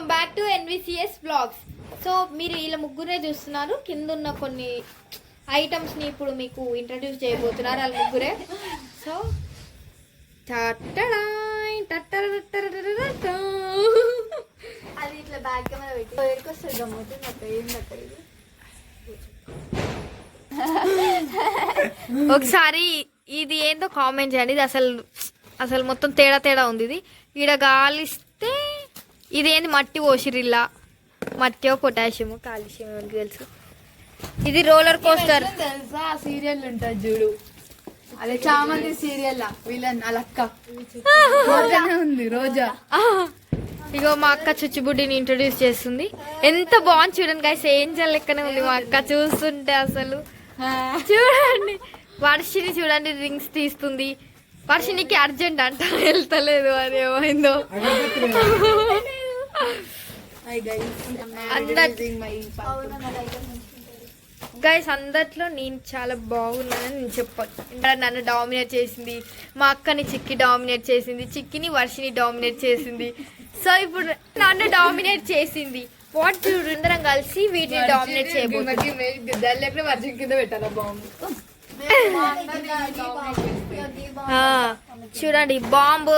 Welcome back to NVCS blogs. So మీరు ఇలా ముగ్గురే చూస్తున్నారు. కింద ఉన్న కొన్ని ఐటమ్స్ ని ఇప్పుడు మీకు ఇంట్రడ్యూస్ చేయబోతున్నారు వాళ్ళ ముగ్గురే. సో అది ఇట్లా బ్యాక్ కెమెరా పెట్టి ఎడుకొస్తుంది గమ్మతుంది అక్క. ఏంది అక్క ఇది? ఒకసారి ఇది ఏందో కామెంట్ చేయండి. ఇది అసలు మొత్తం తేడా తేడా ఉంది. ఇది ఈడ గాలిస్తే ఇదేంది మట్టి పోసిరిల్లా, మట్టో పొటాషియము కాల్షియం ఎవరికి తెలుసు. ఇది రోలర్ కోస్టర్ తెలుసా? సీరియల్ ఉంటుంది చూడు, అదే చామంతి సీరియల్ విలన్ అలక్క ఉంది రోజా. ఇగో మా అక్క చుచ్చుబుడ్డిని ఇంట్రొడ్యూస్ చేస్తుంది. ఎంత బాగుంది చూడండి గైస్, ఏంజల్ లెక్కనే ఉంది మా అక్క చూస్తుంటే. అసలు చూడండి వర్షిని చూడండి, రింగ్స్ తీస్తుంది. వర్షినికి అర్జెంట్ అంట, వెళ్తలేదు, అది ఏమైందో. గైస్ అందట్లో నేను చాలా బాగున్నానని నేను చెప్పాను. నన్ను డామినేట్ చేసింది మా అక్కని, చిక్కి డామినేట్ చేసింది, చిక్కిని వర్షిని డామినేట్ చేసింది. సో ఇప్పుడు నన్ను డామినేట్ చేసింది. వాట్ చూడందరం కలిసి వీటిని డామినేట్ చేయబోతుంది. వర్షం కింద పెట్టాలా బాంబు? చూడండి బాంబు,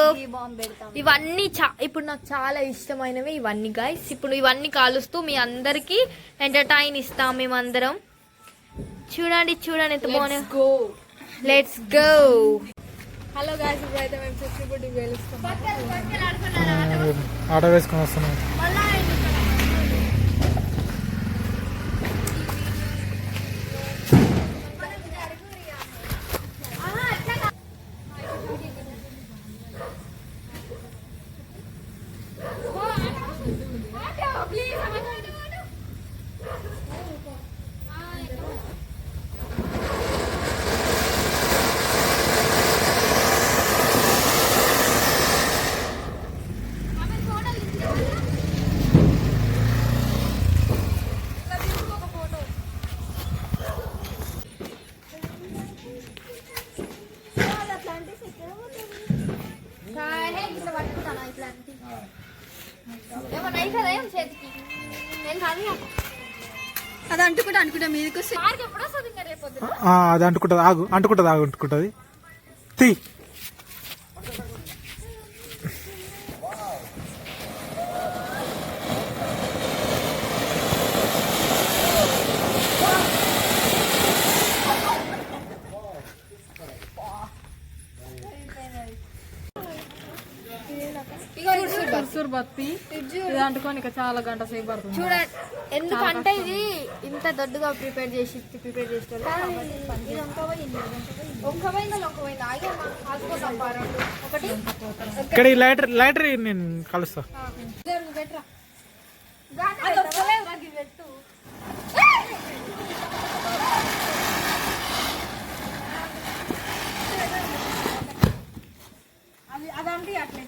ఇవన్నీ ఇప్పుడు నాకు చాలా ఇష్టమైనవి ఇవన్నీ గైస్. ఇప్పుడు ఇవన్నీ కాలుస్తూ మీ అందరికి ఎంటర్టైన్ ఇస్తాం మేమందరం. చూడండి చూడండి ఎంత బాగున్నాయి. Let's go. హలో గాయ్స్, ఇప్పుడైతే మేము చుచ్చుబుడ్డి వెలుస్తాం. ఆటో వేసుకొని వస్తున్నాం. అది అంటుకుంటా మీదకి వస్తే అది అంటుకుంటుంది. అంటుకుంటుంది తీ. బత్తి ఇది అంటుకొని చాలా గంట సేపు పడుతుంది. చూడండి ఎందుకంటే ఇది ఇంత దొడ్డుగా ప్రిపేర్ చేసి ఇక్కడ ఈ లైటర్ నేను కలుస్తా. అదంటే అట్లా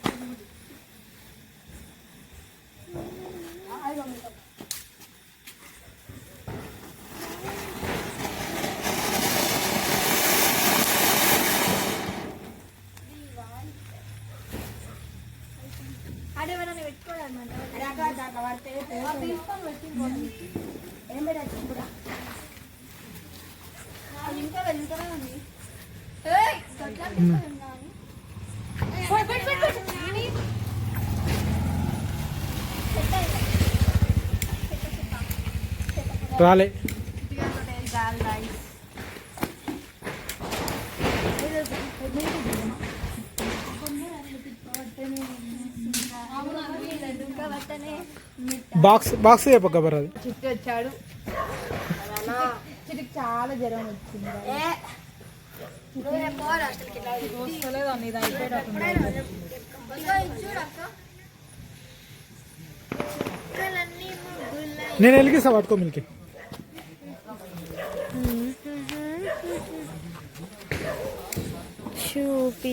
ఇంకా వెళ్తానే ఉంది. రాలే బాక్స్ చెప్పక బరాది. చిట్టి వచ్చాడు, చిటికి చాలా జ్వరం వచ్చింది. నేను వెలిగిస్తా, పట్టుకో మిల్కి. చూపి